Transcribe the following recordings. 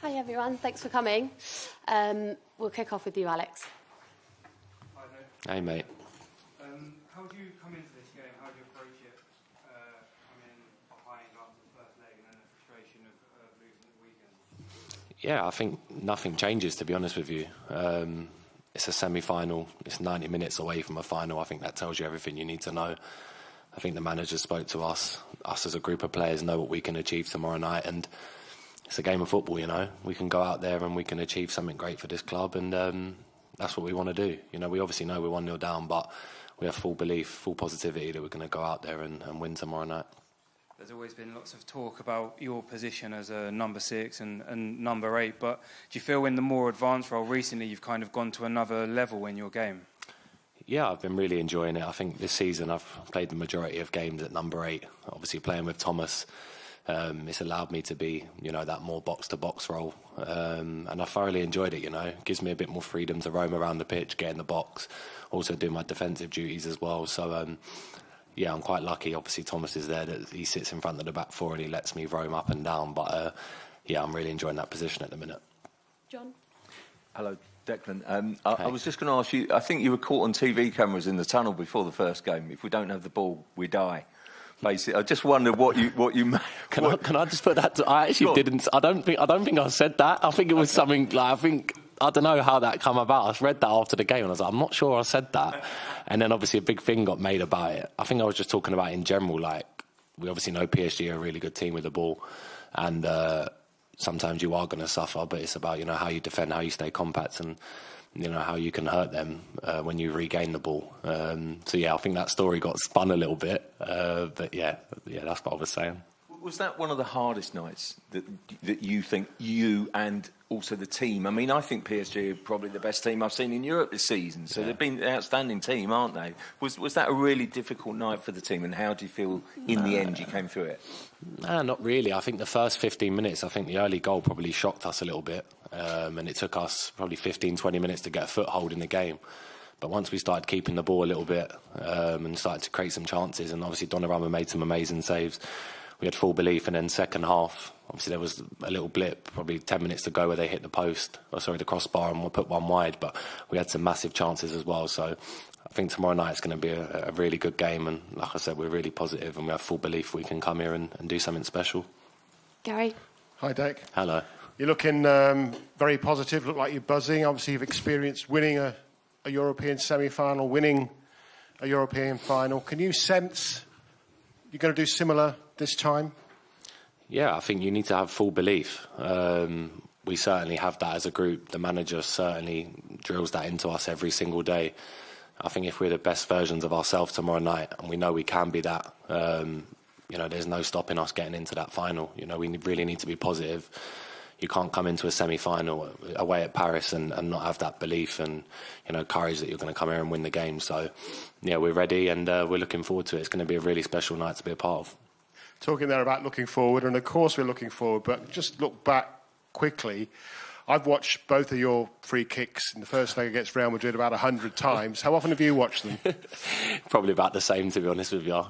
Hi everyone, thanks for coming. We'll kick off with you, Alex. Hi, Hey, mate. how do you come into this game? How do you approach it? Coming behind after the first leg and then the frustration of losing at the weekend? Yeah, I think nothing changes, to be honest with you. It's a semi-final. It's 90 minutes away from a final. I think that tells you everything you need to know. I think the manager spoke to us. Us as a group of players know what we can achieve tomorrow night, and it's a game of football, you know. We can go out there and we can achieve something great for this club, and that's what we want to do. You know, we obviously know we're 1-0 down, but we have full belief, full positivity that we're going to go out there and win tomorrow night. There's always been lots of talk about your position as a number 6 and number 8, but do you feel in the more advanced role recently you've kind of gone to another level in your game? Yeah, I've been really enjoying it. I think this season I've played the majority of games at number 8. Obviously playing with Thomas, it's allowed me to be, you know, that more box-to-box role. And I thoroughly enjoyed it, you know. It gives me a bit more freedom to roam around the pitch, get in the box, also do my defensive duties as well. So, yeah, I'm quite lucky. Obviously, Thomas is there. That he sits in front of the back four and he lets me roam up and down. But, yeah, I'm really enjoying that position at the minute. John? Hello, Declan. I was just going to ask you, I think you were caught on TV cameras in the tunnel before the first game. If we don't have the ball, we die. Basically, I just wondered what you Can I just put that to, I actually didn't. I don't think I said that. I think it was something like, I don't know how that come about. I read that after the game and I was like, I'm not sure I said that. And then obviously a big thing got made about it. I think I was just talking about in general, like, we obviously know PSG are a really good team with the ball, and sometimes you are going to suffer, but it's about, you know, how you defend, how you stay compact, and, you know, how you can hurt them when you regain the ball. So yeah, I think that story got spun a little bit, but yeah, that's what I was saying. Was that one of the hardest nights that you think you and also the team? I mean, I think PSG are probably the best team I've seen in Europe this season. So they've been an outstanding team, aren't they? Was that a really difficult night for the team? And how do you feel in the end you came through it? No, not really. I think the first 15 minutes, I think the early goal probably shocked us a little bit. And it took us probably 15, 20 minutes to get a foothold in the game. But once we started keeping the ball a little bit and started to create some chances, and obviously Donnarumma made some amazing saves, we had full belief. And then second half, obviously there was a little blip, probably 10 minutes to go, where they hit the crossbar, and we'll put one wide. But we had some massive chances as well. So I think tomorrow night it's going to be a really good game. And like I said, we're really positive and we have full belief we can come here and do something special. Gary? Hi, Dec. Hello. You're looking very positive, look like you're buzzing. Obviously, you've experienced winning a European semi-final, winning a European final. Can you sense you're going to do similar this time? Yeah, I think you need to have full belief. We certainly have that as a group. The manager certainly drills that into us every single day. I think if we're the best versions of ourselves tomorrow night, and we know we can be that, you know, there's no stopping us getting into that final. You know, we really need to be positive. You can't come into a semi-final away at Paris and not have that belief and, you know, courage that you're going to come here and win the game. So, yeah, we're ready and we're looking forward to it. It's going to be a really special night to be a part of. Talking there about looking forward, and of course we're looking forward, but just look back quickly. I've watched both of your free kicks in the first leg against Real Madrid about 100 times. How often have you watched them? Probably about the same, to be honest with you.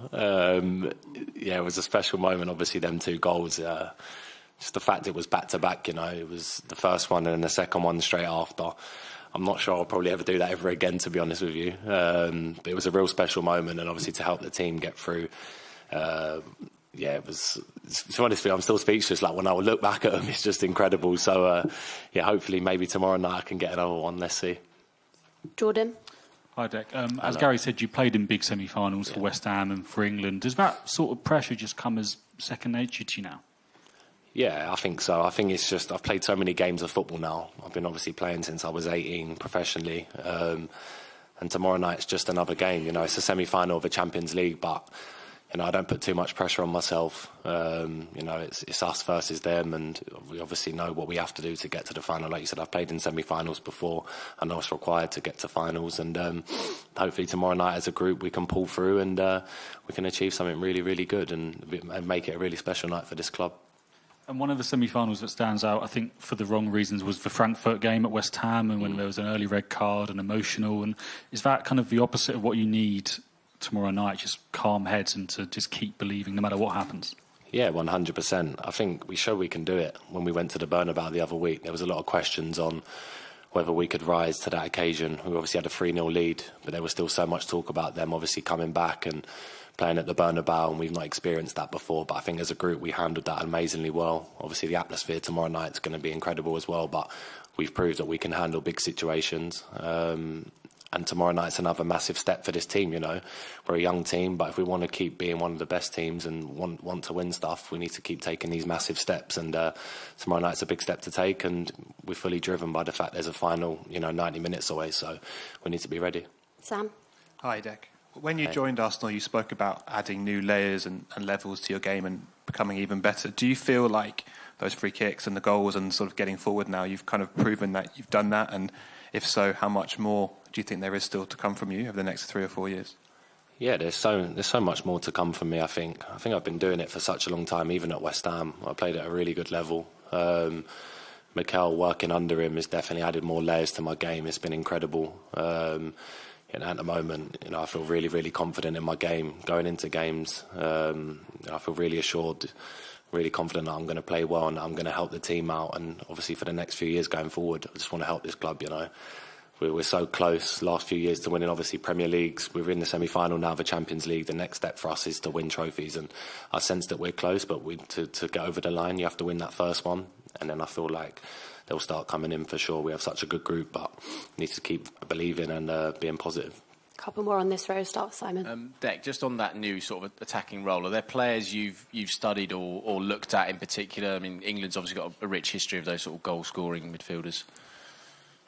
Yeah, it was a special moment, obviously, them 2 goals. Just the fact it was back-to-back, you know, it was the first one and then the second one straight after. I'm not sure I'll probably ever do that ever again, to be honest with you. But it was a real special moment, and obviously to help the team get through. Yeah, it was, to be honest with you, I'm still speechless. Like, when I would look back at them, it's just incredible. So, yeah, hopefully maybe tomorrow night I can get another one. Let's see. Jordan? Hi, Dec. As Gary said, you played in big semi-finals for West Ham and for England. Does that sort of pressure just come as second nature to you now? Yeah, I think so. I think it's just, I've played so many games of football now. I've been obviously playing since I was 18 professionally. And tomorrow night's just another game. You know, it's a semi-final of a Champions League, but, you know, I don't put too much pressure on myself. You know, it's us versus them, and we obviously know what we have to do to get to the final. Like you said, I've played in semi-finals before. I know it's required to get to finals, and hopefully tomorrow night as a group we can pull through and we can achieve something really, really good and make it a really special night for this club. And one of the semi-finals that stands out, I think, for the wrong reasons, was the Frankfurt game at West Ham, and when there was an early red card and emotional. And is that kind of the opposite of what you need tomorrow night? Just calm heads and to just keep believing no matter what happens? Yeah, 100%. I think we showed we can do it when we went to the Bernabeu the other week. There was a lot of questions on whether we could rise to that occasion. We obviously had a 3-0 lead, but there was still so much talk about them obviously coming back and playing at the Bernabeu, and we've not experienced that before. But I think as a group we handled that amazingly well. Obviously the atmosphere tomorrow night is going to be incredible as well, but we've proved that we can handle big situations. And tomorrow night's another massive step for this team, you know. We're a young team, but if we want to keep being one of the best teams and want to win stuff, we need to keep taking these massive steps. And tomorrow night's a big step to take, and we're fully driven by the fact there's a final, 90 minutes away, so we need to be ready. Sam? Hi, Dec. When you joined Arsenal, you spoke about adding new layers and levels to your game and becoming even better. Do you feel like those free kicks and the goals and sort of getting forward now, you've kind of proven that you've done that? And if so, how much more do you think there is still to come from you over the next 3 or 4 years? Yeah, there's so much more to come from me, I think. I think I've been doing it for such a long time, even at West Ham. I played at a really good level. Mikel, working under him, has definitely added more layers to my game. It's been incredible. At the moment, I feel really, really confident in my game going into games. I feel really assured, really confident that I'm going to play well and I'm going to help the team out. And obviously for the next few years going forward, I just want to help this club, We're so close last few years to winning, obviously, Premier Leagues. We're in the semi-final now of the Champions League. The next step for us is to win trophies. And I sense that we're close, but to get over the line, you have to win that first one. And then I feel like they'll start coming in for sure. We have such a good group, but need to keep believing and being positive. A couple more on this row. Start with Simon. Dec, just on that new sort of attacking role, are there players you've studied or looked at in particular? I mean, England's obviously got a rich history of those sort of goal-scoring midfielders.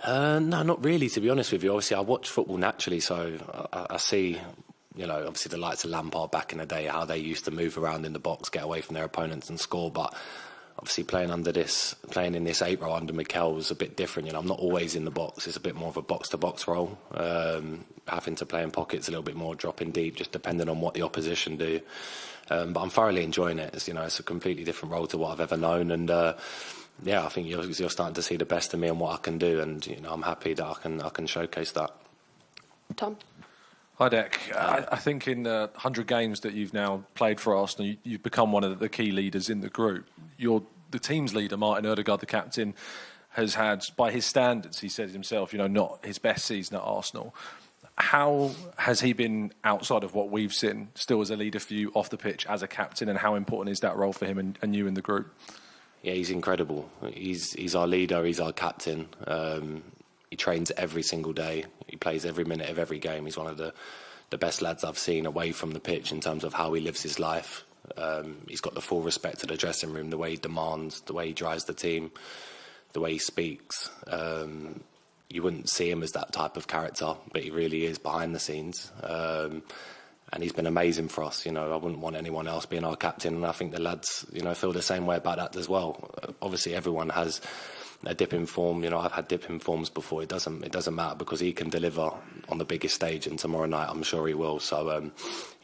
No, not really, to be honest with you. Obviously, I watch football naturally, so I see, obviously the likes of Lampard back in the day, how they used to move around in the box, get away from their opponents and score. But obviously playing in this 8 role under Mikel was a bit different. I'm not always in the box. It's a bit more of a box-to-box role, having to play in pockets a little bit more, dropping deep, just depending on what the opposition do. But I'm thoroughly enjoying it. It's a completely different role to what I've ever known, and I think you're starting to see the best of me and what I can do, and I'm happy that I can showcase that. Tom? Hi, Dec. I think in the 100 games that you've now played for Arsenal, you've become one of the key leaders in the group. You're the team's leader, Martin Ødegaard, the captain, has had, by his standards, he said himself, not his best season at Arsenal. How has he been, outside of what we've seen, still as a leader for you off the pitch as a captain, and how important is that role for him and you in the group? Yeah, he's incredible. He's our leader, he's our captain. He trains every single day. He plays every minute of every game. He's one of the best lads I've seen away from the pitch in terms of how he lives his life. He's got the full respect to the dressing room, the way he demands, the way he drives the team, the way he speaks. You wouldn't see him as that type of character, but he really is behind the scenes. And he's been amazing for us. I wouldn't want anyone else being our captain, and I think the lads, feel the same way about that as well. Obviously, everyone has a dip in form. I've had dip in forms before. It doesn't matter, because he can deliver on the biggest stage, and tomorrow night I'm sure he will. So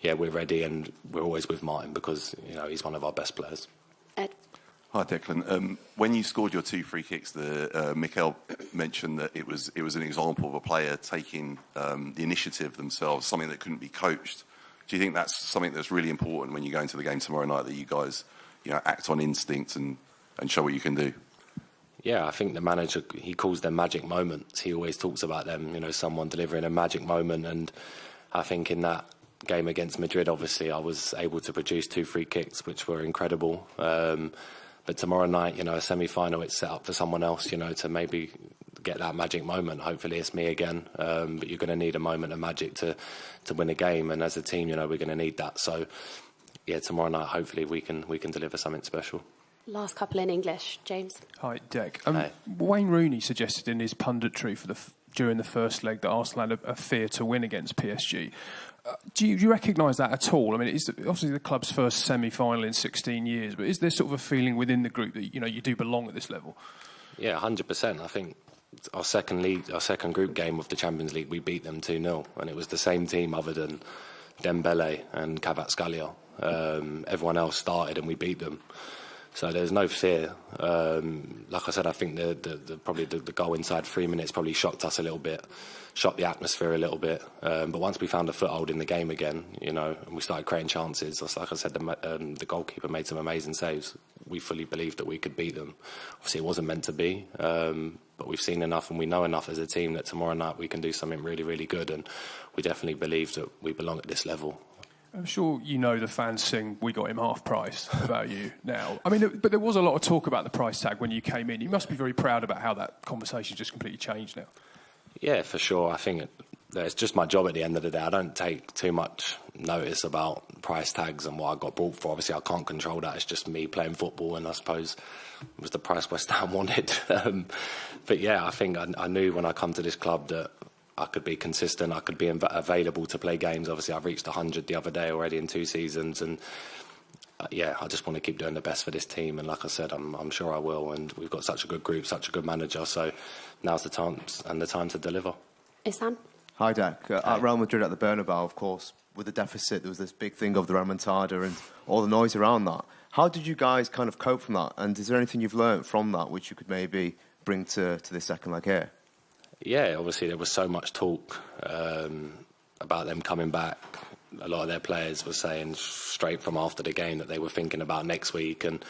we're ready, and we're always with Martin because he's one of our best players. Ed? Hi, Declan. When you scored your 2 free kicks, Mikel mentioned that it was an example of a player taking the initiative themselves, something that couldn't be coached. Do you think that's something that's really important when you go into the game tomorrow night, that you guys act on instinct and show what you can do? Yeah, I think the manager, he calls them magic moments. He always talks about them, someone delivering a magic moment. And I think in that game against Madrid, obviously, I was able to produce 2 free kicks, which were incredible. But tomorrow night, a semi-final, it's set up for someone else, to maybe get that magic moment. Hopefully it's me again. But you're going to need a moment of magic to win a game. And as a team, we're going to need that. So, yeah, tomorrow night, hopefully we can deliver something special. Last couple in English. James? Hi, Dec. Wayne Rooney suggested in his punditry during the first leg that Arsenal had a fear to win against PSG. Do you recognise that at all? I mean, it's obviously the club's first semi-final in 16 years, but is there sort of a feeling within the group that you do belong at this level? Yeah, 100%. I think our second group game of the Champions League, we beat them 2-0, and it was the same team other than Dembele and Kvaratskhelia. Everyone else started and we beat them. So there's no fear. Like I said, I think probably the goal inside 3 minutes probably shocked us a little bit, shocked the atmosphere a little bit. But once we found a foothold in the game again, and we started creating chances, like I said, the goalkeeper made some amazing saves. We fully believed that we could beat them. Obviously, it wasn't meant to be, but we've seen enough and we know enough as a team that tomorrow night we can do something really, really good. And we definitely believe that we belong at this level. I'm sure you know the fans sing "We got him half price" about you now. I mean, but there was a lot of talk about the price tag when you came in. You must be very proud about how that conversation just completely changed now. Yeah, for sure. I think it's just my job at the end of the day. I don't take too much notice about price tags and what I got bought for. Obviously, I can't control that. It's just me playing football, and I suppose it was the price West Ham wanted. But yeah, I think I knew when I come to this club that I could be consistent, I could be available to play games. Obviously, I've reached 100 the other day already in 2 seasons, and yeah, I just want to keep doing the best for this team. And like I said, I'm sure I will. And we've got such a good group, such a good manager. So now's the time to deliver. Ihsan? Hi, Dak. At Real Madrid at the Bernabeu, of course, with the deficit, there was this big thing of the remontada and all the noise around that. How did you guys kind of cope from that? And is there anything you've learned from that which you could maybe bring to this second leg here? Yeah, obviously there was so much talk about them coming back. A lot of their players were saying straight from after the game that they were thinking about next week, and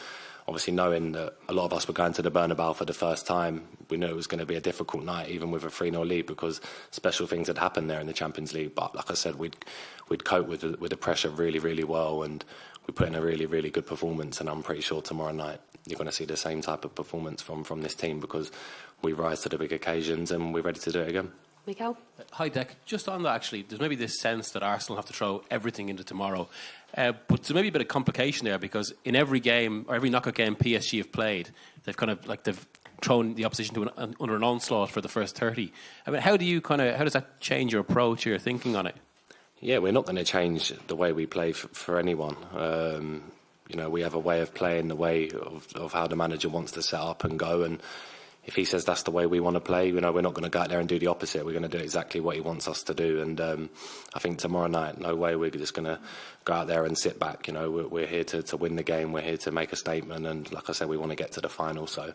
obviously knowing that a lot of us were going to the Bernabeu for the first time, we knew it was going to be a difficult night, even with a 3-0 lead, because special things had happened there in the Champions League. But like I said, we'd cope with the pressure really, really well, and we put in a really, really good performance. And I'm pretty sure tomorrow night you're going to see the same type of performance from this team, because we rise to the big occasions and we're ready to do it again. Mikel? Hi, Dec. Just on that, actually, there's maybe this sense that Arsenal have to throw everything into tomorrow. But there's maybe a bit of complication there, because in every game, or every knockout game PSG have played, they've kind of they've thrown the opposition under an onslaught for the first 30. I mean, how does that change your approach or your thinking on it? Yeah, we're not going to change the way we play for anyone. We have a way of playing, the way of how the manager wants to set up and go, and if he says that's the way we want to play, we're not going to go out there and do the opposite. We're going to do exactly what he wants us to do. And I think tomorrow night, no way we're just going to go out there and sit back. We're here to win the game. We're here to make a statement. And like I said, we want to get to the final. So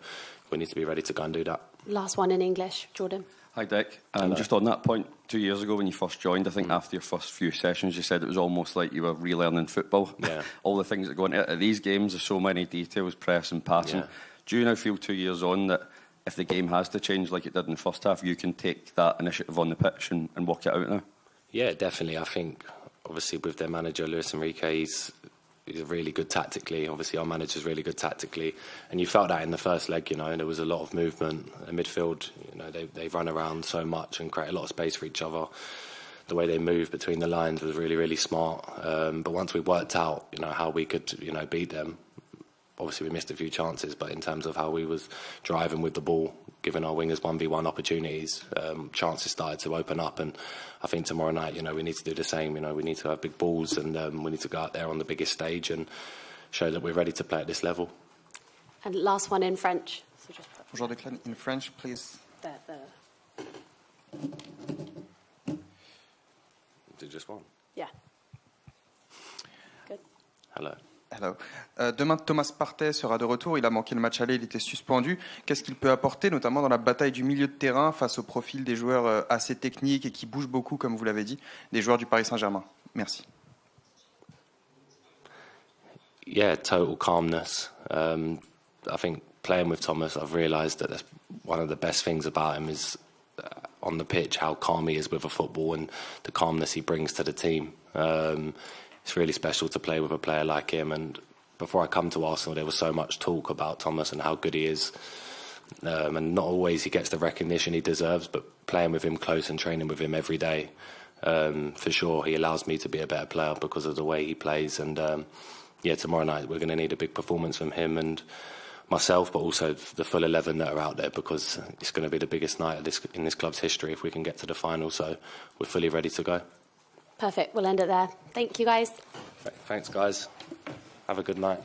we need to be ready to go and do that. Last one in English, Jordan. Hi, Dick. Just on that point, 2 years ago when you first joined, I think after your first few sessions, you said it was almost like you were relearning football. Yeah. All the things that go into these games, there's so many details, press and passing. Yeah. Do you now feel 2 years on that if the game has to change like it did in the first half, you can take that initiative on the pitch and work it out now? Yeah, definitely. I think, obviously, with their manager, Luis Enrique, he's really good tactically. Obviously, our manager's really good tactically. And you felt that in the first leg, there was a lot of movement. In midfield, they run around so much and create a lot of space for each other. The way they move between the lines was really, really smart. But once we worked out, how we could, beat them, obviously we missed a few chances, but in terms of how we was driving with the ball, giving our wingers 1v1 opportunities, chances started to open up. And I think tomorrow night, we need to do the same. We need to have big balls, and we need to go out there on the biggest stage and show that we're ready to play at this level. And last one in French. So just Bonjour, Declan. In French, please. There. Just one. Yeah. Good. Hello. Hello. Demain, Thomas Partey sera de retour. Il a manqué le match aller, il était suspendu. Qu'est-ce qu'il peut apporter, notamment dans la bataille du milieu de terrain, face au profil des joueurs assez techniques et qui bougent beaucoup, comme vous l'avez dit, des joueurs du Paris Saint-Germain? Merci. Yeah, total calmness. I think playing with Thomas, I've realised that that's one of the best things about him is on the pitch, how calm he is with a football and the calmness he brings to the team. It's really special to play with a player like him. And before I come to Arsenal, there was so much talk about Thomas and how good he is. And not always he gets the recognition he deserves, but playing with him close and training with him every day, for sure, he allows me to be a better player because of the way he plays. And tomorrow night we're going to need a big performance from him and myself, but also the full 11 that are out there, because it's going to be the biggest night in this club's history if we can get to the final. So we're fully ready to go. Perfect. We'll end it there. Thank you, guys. Thanks, guys. Have a good night.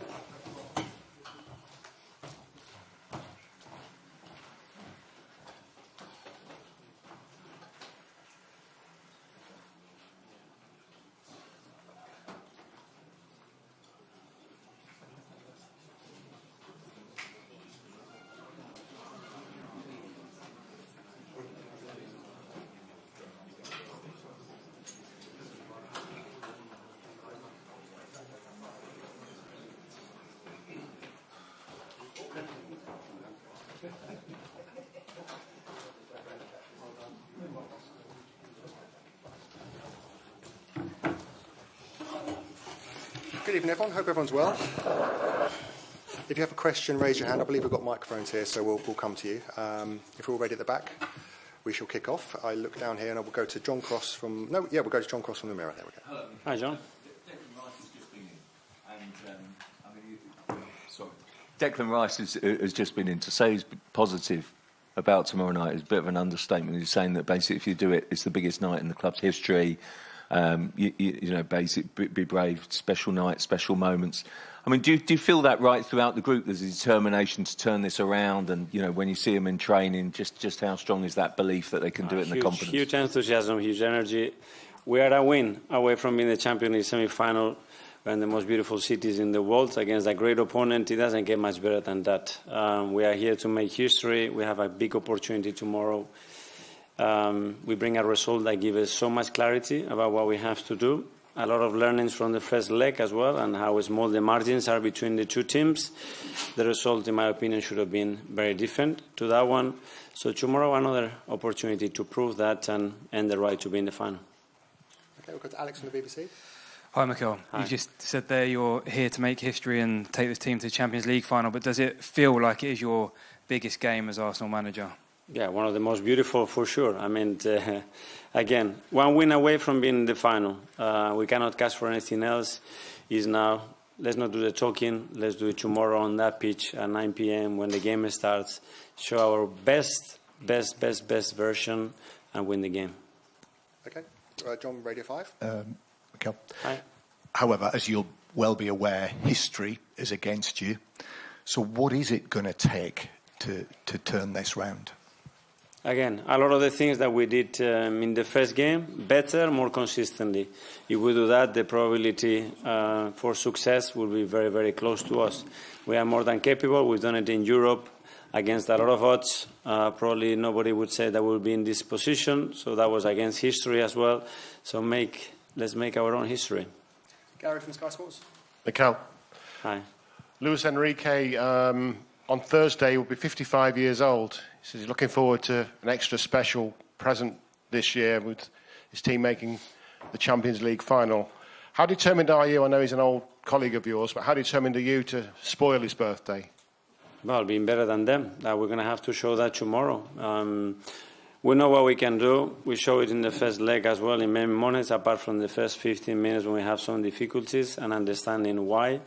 Good evening, everyone. Hope everyone's well. If you have a question, raise your hand. I believe we've got microphones here, so we'll come to you. If we're all ready at the back, we shall kick off. I look down here and I will go to John Cross from... No, yeah, we'll go to John Cross from the Mirror. There we go. Hello. Hi, John. Declan Rice has just been in. Sorry. Declan Rice has just been in. To say he's positive about tomorrow night is a bit of an understatement. He's saying that basically if you do it, it's the biggest night in the club's history. You know, be brave, special night, special moments. I mean, do you feel that right throughout the group? There's a determination to turn this around, and you know, when you see them in training, just how strong is that belief that they can do it in the confidence? Huge enthusiasm, huge energy. We are a win away from being the champion in the semi-final. We're in the most beautiful cities in the world against a great opponent. It doesn't get much better than that. We are here to make history. We have a big opportunity tomorrow. We bring a result that gives us so much clarity about what we have to do. A lot of learnings from the first leg as well, and how small the margins are between the two teams. The result, in my opinion, should have been very different to that one. So tomorrow, another opportunity to prove that and earn the right to be in the final. Okay, we'll go to Alex from the BBC. Hi, Mikel. Hi. You just said there you're here to make history and take this team to the Champions League final, but does it feel like it is your biggest game as Arsenal manager? Yeah, one of the most beautiful for sure. I mean, again, one win away from being in the final. We cannot ask for anything else. Is now, let's not do the talking. Let's do it tomorrow on that pitch at 9 p.m. when the game starts. Show our best version and win the game. Okay. John, Radio 5. Mikel. Hi. However, as you'll well be aware, history is against you. So what is it going to take to turn this round? Again, a lot of the things that we did in the first game, better, more consistently. If we do that, the probability for success will be very, very close to us. We are more than capable. We've done it in Europe against a lot of odds. Probably nobody would say that we'll be in this position. So that was against history as well. So let's make our own history. Gary from Sky Sports. Mikel. Hi. Luis Enrique, on Thursday, will be 55 years old. He says he's looking forward to an extra special present this year with his team making the Champions League final. How determined are you? I know he's an old colleague of yours, but how determined are you to spoil his birthday? Well, being better than them. We're going to have to show that tomorrow. We know what we can do. We show it in the first leg as well in many moments, apart from the first 15 minutes when we have some difficulties and understanding why.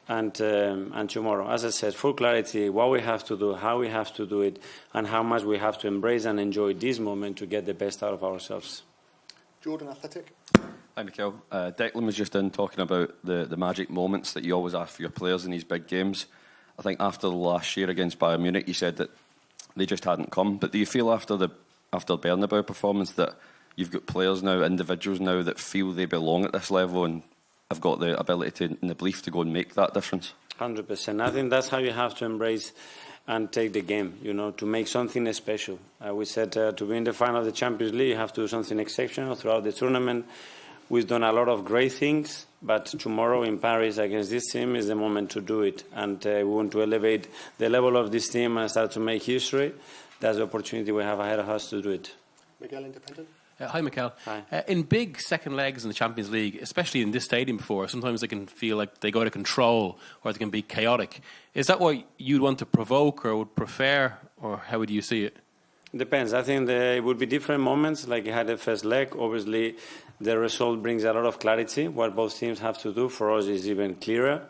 And tomorrow, as I said, full clarity, what we have to do, how we have to do it, and how much we have to embrace and enjoy this moment to get the best out of ourselves. Jordan, Athletic. Hi, Mikel. Declan was just in talking about the magic moments that you always have for your players in these big games. I think after the last year against Bayern Munich, you said that they just hadn't come. But do you feel after the Bernabeu performance that you've got players now, individuals now, that feel they belong at this level and have got the ability and the belief to go and make that difference? 100%. I think that's how you have to embrace and take the game, you know, to make something special. We said to be in the final of the Champions League, you have to do something exceptional throughout the tournament. We've done a lot of great things, but tomorrow in Paris against this team is the moment to do it. And we want to elevate the level of this team and start to make history. That's the opportunity we have ahead of us to do it. Miguel, Independent. Hi, Mikel. Hi. In big second legs in the Champions League, especially in this stadium before, sometimes they can feel like they go out of control or they can be chaotic. Is that what you'd want to provoke or would prefer, or how would you see it? Depends. I think it would be different moments, like you had the first leg. Obviously, the result brings a lot of clarity. What both teams have to do for us is even clearer.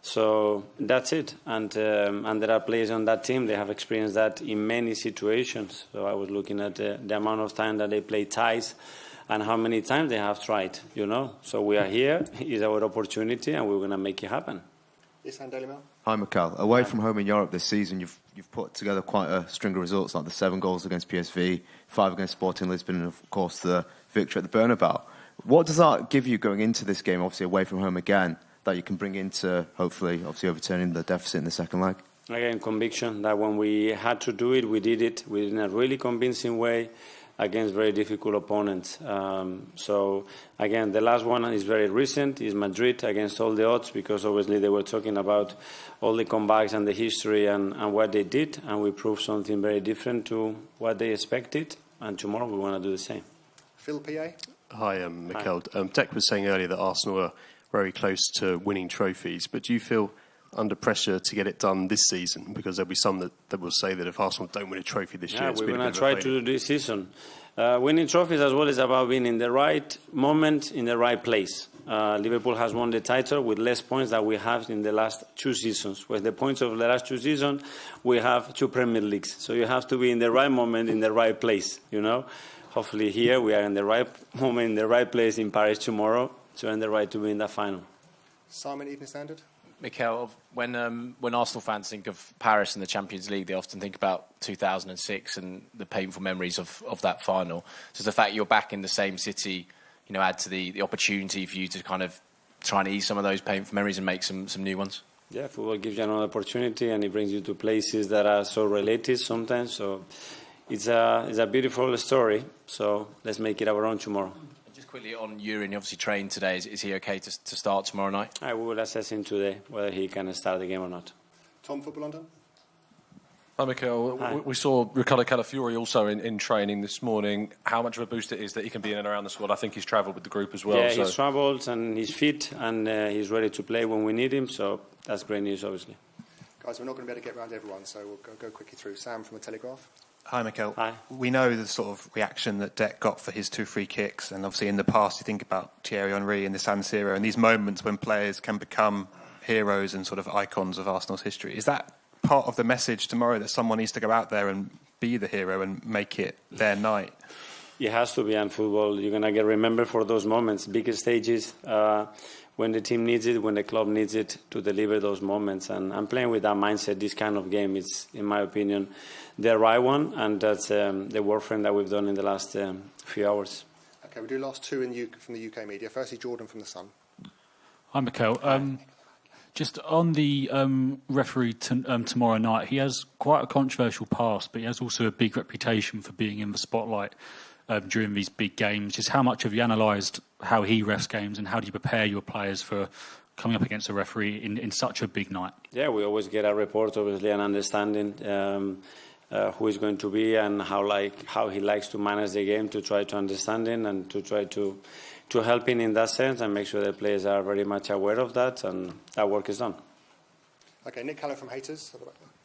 So that's it. And there are players on that team. They have experienced that in many situations. So I was looking at the amount of time that they play ties and how many times they have tried, you know. So we are here. It's our opportunity, and we're going to make it happen. Yes, and Daily Mail. Hi, Mikel. Away from home in Europe this season, you've put together quite a string of results, like the 7 goals against PSV, 5 against Sporting Lisbon, and of course the victory at the Bernabeu. What does that give you going into this game, obviously away from home again, that you can bring into, hopefully, obviously overturning the deficit in the second leg? Again, conviction that when we had to do it, we did it in a really convincing way. against very difficult opponents. So again, the last one is very recent, is Madrid against all the odds, because obviously they were talking about all the comebacks and the history and what they did, and we proved something very different to what they expected, and tomorrow we want to do the same. Phil, PA? Hi, I'm Mikel. Dec was saying earlier that Arsenal are very close to winning trophies, but do you feel under pressure to get it done this season? Because there'll be some that will say that if Arsenal don't win a trophy this year, it's we're been going a to bit of a try to failure. do this season. Winning trophies as well is about being in the right moment, in the right place. Liverpool has won the title with less points than we have in the last 2 seasons. With the points of the last 2 seasons, we have 2 Premier Leagues. So you have to be in the right moment, in the right place, you know. Hopefully here we are in the right moment, in the right place in Paris tomorrow to earn the right to win the final. Simon, Evening Standard? Mikel, when Arsenal fans think of Paris and the Champions League, they often think about 2006 and the painful memories of that final. So the fact you're back in the same city, you know, add to the opportunity for you to kind of try and ease some of those painful memories and make some new ones? Yeah, football gives you another opportunity, and it brings you to places that are so related sometimes. So it's a beautiful story. So let's make it our own tomorrow. Just quickly on Yurin, he obviously trained today. Is he okay to start tomorrow night? I will assess him today whether he can start the game or not. Tom, Football London? Hi, Mikel. We saw Ricardo Calafiori also in training this morning. How much of a boost it is that he can be in and around the squad? I think he's travelled with the group as well. Yeah, he's travelled and he's fit and he's ready to play when we need him. So that's great news, obviously. Guys, we're not going to be able to get around everyone, so we'll go quickly through. Sam from The Telegraph. Hi, Mikel. Hi. We know the sort of reaction that Dec got for his 2 free kicks, and obviously in the past you think about Thierry Henry in the San Siro and these moments when players can become heroes and sort of icons of Arsenal's history. Is that part of the message tomorrow, that someone needs to go out there and be the hero and make it their night? It has to be in football. You're going to get remembered for those moments, bigger stages, when the team needs it, when the club needs it to deliver those moments. And I'm playing with that mindset. This kind of game is, in my opinion, the right one, and that's the work frame that we've done in the last few hours. Okay, we'll do last 2 from the UK media. Firstly, Jordan from The Sun. Hi, Mikel. Just on the referee tomorrow night, he has quite a controversial past, but he has also a big reputation for being in the spotlight during these big games. Just how much have you analysed how he refs games, and how do you prepare your players for coming up against a referee in such a big night? Yeah, we always get a report, obviously, and understanding who is going to be and how he likes to manage the game, to try to understand him and to try to help him in that sense and make sure the players are very much aware of that, and that work is done. Okay, Nick Callow from Haters.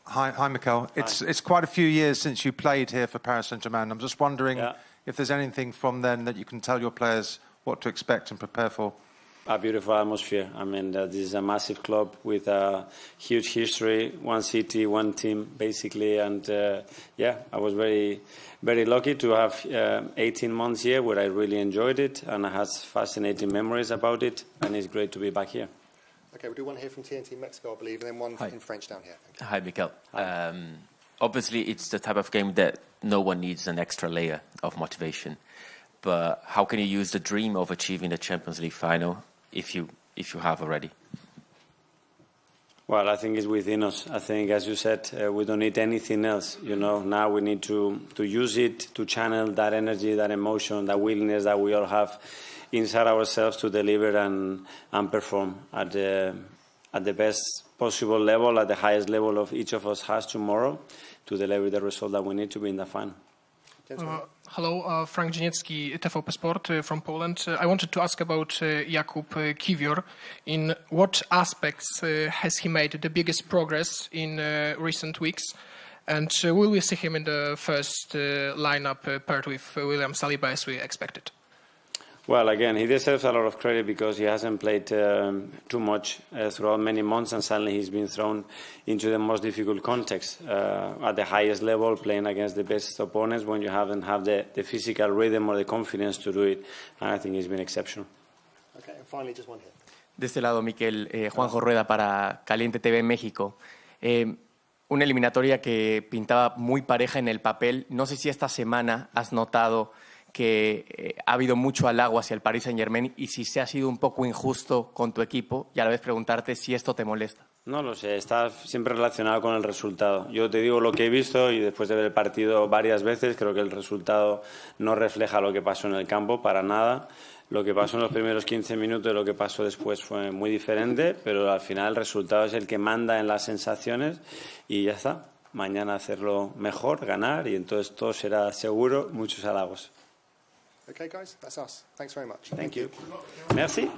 Hi, Mikel. It's quite a few years since you played here for Paris Saint-Germain. I'm just wondering if there's anything from then that you can tell your players what to expect and prepare for. A beautiful atmosphere. I mean, this is a massive club with a huge history, one city, one team, basically. And I was very, very lucky to have 18 months here where I really enjoyed it, and I had fascinating memories about it. And it's great to be back here. Okay, we'll do one here from TNT Mexico, I believe, and then one in French down here. Hi, Mikel. Obviously, it's the type of game that no one needs an extra layer of motivation. But how can you use the dream of achieving the Champions League final if you have already? Well, I think it's within us. I think, as you said, we don't need anything else. You know, now we need to use it to channel that energy, that emotion, that willingness that we all have inside ourselves to deliver and perform at the best possible level, at the highest level of each of us has tomorrow, to deliver the result that we need to be in the final. Hello, Frank Giniecki, TVP Sport from Poland. I wanted to ask about Jakub Kiwior. In what aspects has he made the biggest progress in recent weeks? And will we see him in the first lineup paired with William Saliba as we expected? Well, again, he deserves a lot of credit because he hasn't played too much throughout many months, and suddenly he's been thrown into the most difficult context at the highest level, playing against the best opponents when you haven't have the physical rhythm or the confidence to do it, and I think he's been exceptional. Okay, and finally, just one here. De este lado, Mikel, Juanjo Rueda para Caliente TV México. Una eliminatoria que pintaba muy pareja en el papel. No sé si esta semana has notado que ha habido mucho halago hacia el Paris Saint-Germain y si se ha sido un poco injusto con tu equipo, y a la vez preguntarte si esto te molesta. No lo sé, está siempre relacionado con el resultado. Yo te digo lo que he visto y después de ver el partido varias veces, creo que el resultado no refleja lo que pasó en el campo para nada. Lo que pasó en los primeros 15 minutos y lo que pasó después fue muy diferente, pero al final el resultado es el que manda en las sensaciones y ya está. Mañana hacerlo mejor, ganar y entonces todo será seguro, muchos halagos. Okay, guys, that's us. Thanks very much. Thank you. Merci.